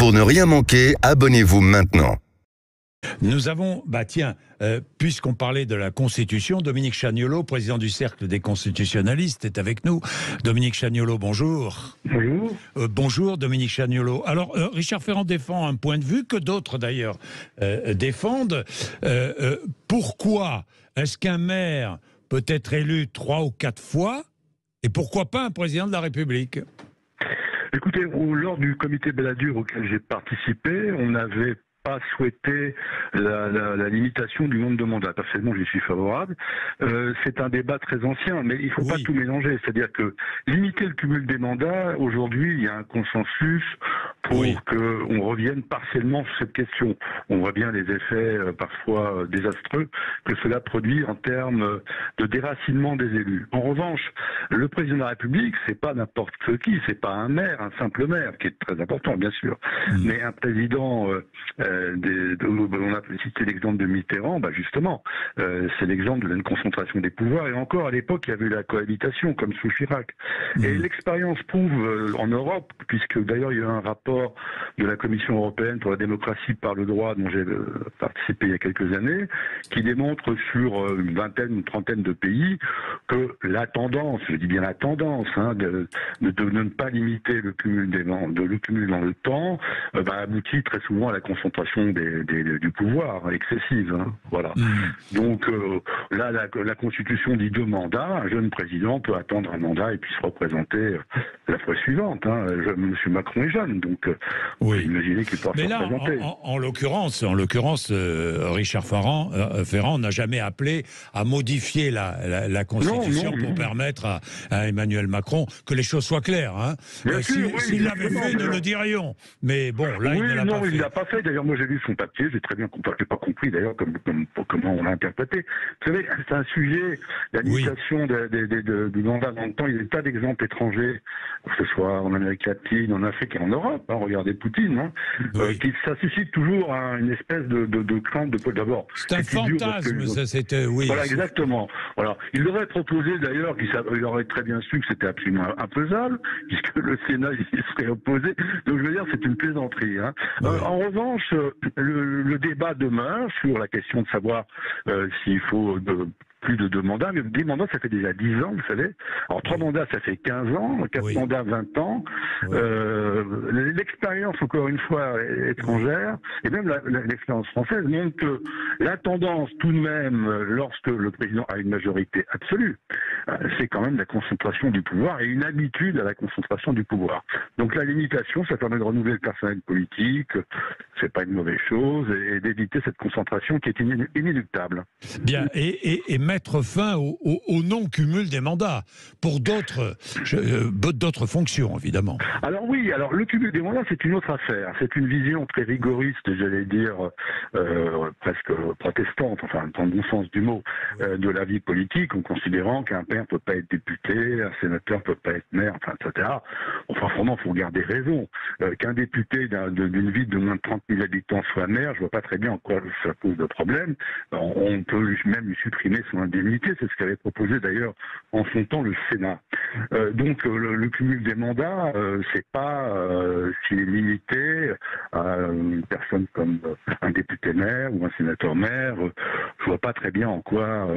Pour ne rien manquer, abonnez-vous maintenant. Nous avons, puisqu'on parlait de la Constitution, Dominique Chagnollaud, président du Cercle des constitutionnalistes, est avec nous. Dominique Chagnollaud, bonjour. Bonjour. Bonjour, Dominique Chagnollaud. Alors, Richard Ferrand défend un point de vue que d'autres, d'ailleurs, défendent. Pourquoi est-ce qu'un maire peut être élu 3 ou 4 fois et pourquoi pas un président de la République ? Écoutez, lors du comité Balladur auquel j'ai participé, on n'avait pas souhaité la limitation du nombre de mandats. Personnellement, j'y suis favorable. C'est un débat très ancien, mais il ne faut pas tout mélanger. C'est-à-dire que limiter le cumul des mandats, aujourd'hui, il y a un consensus pour qu'on revienne partiellement sur cette question. On voit bien les effets parfois désastreux que cela produit en termes de déracinement des élus. En revanche, le président de la République, c'est pas n'importe qui, c'est pas un maire, un simple maire, qui est très important, bien sûr, mais un président on a cité l'exemple de Mitterrand, justement, c'est l'exemple d'une concentration des pouvoirs, et encore à l'époque il y avait eu la cohabitation comme sous Chirac. Et l'expérience prouve en Europe, puisque d'ailleurs il y a eu un rapport de la Commission européenne pour la démocratie par le droit dont j'ai participé il y a quelques années, qui démontre sur une vingtaine, une trentaine de pays que la tendance, je dis bien la tendance, de ne pas limiter le cumul dans le temps, aboutit très souvent à la concentration du pouvoir excessive. Voilà. Donc là, la Constitution dit 2 mandats. Un jeune président peut attendre un mandat et puis se représenter la fois suivante. Monsieur Macron est jeune, donc imaginez qu'il pourra se représenter. Mais là, en l'occurrence, Richard Ferrand n'a jamais appelé à modifier la Constitution pour permettre à Emmanuel Macron que les choses soient claires. S'il l'avait fait, nous le dirions. Mais bon, là, il ne l'a pas fait. Il ne l'a pas fait. D'ailleurs, moi, j'ai lu son papier. J'ai très bien compris. Je n'ai pas compris, d'ailleurs, comment on l'a interprété. Vous savez, c'est un sujet, la limitation du mandat dans le temps. Il y a des tas d'exemples étrangers, que ce soit en Amérique latine, en Afrique et en Europe. Regardez Poutine. Ça suscite toujours une espèce de crainte de d'abord. C'est un fantasme, ça, c'était... Voilà, exactement. Voilà. Il aurait proposé, d'ailleurs, qu'il aurait très bien su que c'était absolument imfaisable, puisque le Sénat il serait opposé. Donc, je veux dire, c'est une plaisanterie. En revanche, le débat demeure sur la question de savoir s'il faut plus de 2 mandats, mais des mandats, ça fait déjà 10 ans, vous savez. Alors, 3 mandats, ça fait 15 ans, 4 mandats, 20 ans. L'expérience, encore une fois, étrangère, et même l'expérience française, montre que la tendance, tout de même, lorsque le président a une majorité absolue, c'est quand même la concentration du pouvoir et une habitude à la concentration du pouvoir. Donc, la limitation, ça permet de renouveler le personnel politique, c'est pas une mauvaise chose, et d'éviter cette concentration qui est inéluctable. Bien, et mettre fin au non-cumul des mandats pour d'autres fonctions, évidemment. Alors oui, le cumul des mandats, c'est une autre affaire. C'est une vision très rigoriste, j'allais dire, presque protestante, enfin, dans le bon sens du mot, de la vie politique, en considérant qu'un père ne peut pas être député, un sénateur ne peut pas être maire, etc. Enfin, vraiment, il faut garder raison. Qu'un député d'une ville de moins de 30 000 habitants soit maire, je vois pas très bien en quoi ça pose de problème. On peut même lui supprimer son indemnité, c'est ce qu'avait proposé d'ailleurs en son temps le Sénat. Donc le cumul des mandats, c'est pas s'il est limité à une personne comme un député maire ou un sénateur maire, je vois pas très bien en quoi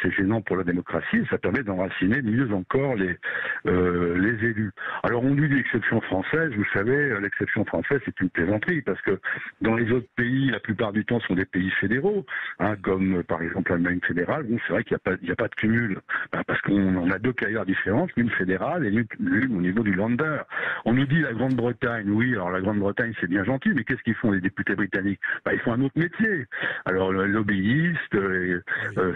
c'est gênant pour la démocratie, et ça permet d'enraciner mieux encore les élus. Alors on dit l'exception française, vous savez, l'exception française c'est une plaisanterie, parce que dans les autres pays, la plupart du temps sont des pays fédéraux, comme par exemple l'Allemagne fédérale. C'est vrai qu'il n'y a pas de cumul, parce qu'on a 2 carrières différentes, une fédérale et l'une au niveau du Länder. On nous dit la Grande-Bretagne, oui, alors la Grande-Bretagne c'est bien gentil, mais qu'est-ce qu'ils font les députés britanniques? Ils font un autre métier. Alors lobbyiste,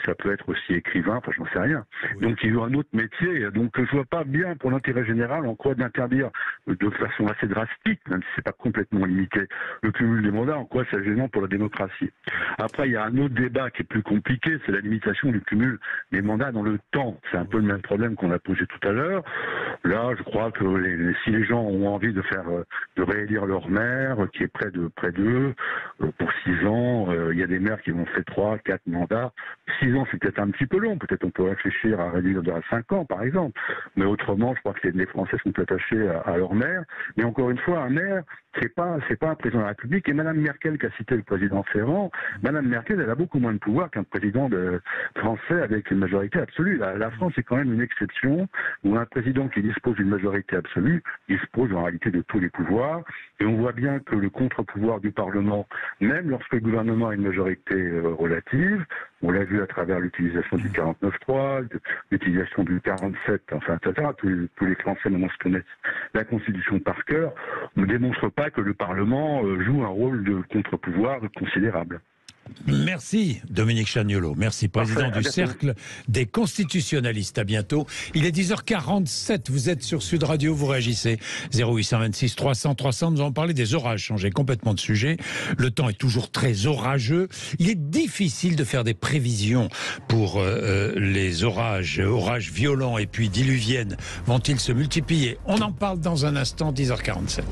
ça peut être aussi écrivain, enfin j'en sais rien. Donc ils ont un autre métier, donc je vois pas bien pour l'intérêt général en quoi d'interdire de façon assez drastique, même si c'est pas complètement limité, le cumul des mandats, en quoi c'est gênant pour la démocratie. Après il y a un autre débat qui est plus compliqué, c'est la limitation du cumul des mandats dans le temps. C'est un peu le même problème qu'on a posé tout à l'heure. Là, je crois que si les gens ont envie de réélire leur maire, qui est près d'eux, pour 6 ans, il y a des maires qui vont faire 3, 4 mandats. 6 ans, c'est peut-être un petit peu long. Peut-être on peut réfléchir à réduire à 5 ans, par exemple. Mais autrement, je crois que les Français sont attachés à leur maire. Mais encore une fois, un maire, c'est pas un président de la République. Et Madame Merkel, qui a cité le président Ferrand, Madame Merkel, elle a beaucoup moins de pouvoir qu'un président français avec une majorité absolue. La France est quand même une exception où un président qui dispose d'une majorité absolue dispose en réalité de tous les pouvoirs. Et on voit bien que le contre-pouvoir du Parlement, même lorsque le gouvernement a une majorité relative, on l'a vu à travers l'utilisation du 49.3, l'utilisation du 47, enfin, etc. Tous les Français maintenant se connaissent la Constitution par cœur, ne démontre pas que le Parlement joue un rôle de contre-pouvoir considérable. Merci Dominique Chagnollaud, merci président du Cercle des constitutionnalistes. À bientôt. Il est 10h47, vous êtes sur Sud Radio, vous réagissez 0826 300 300. Nous allons parler des orages, changer complètement de sujet. Le temps est toujours très orageux. Il est difficile de faire des prévisions pour les orages violents et puis diluviennes. Vont-ils se multiplier? On en parle dans un instant, 10h47.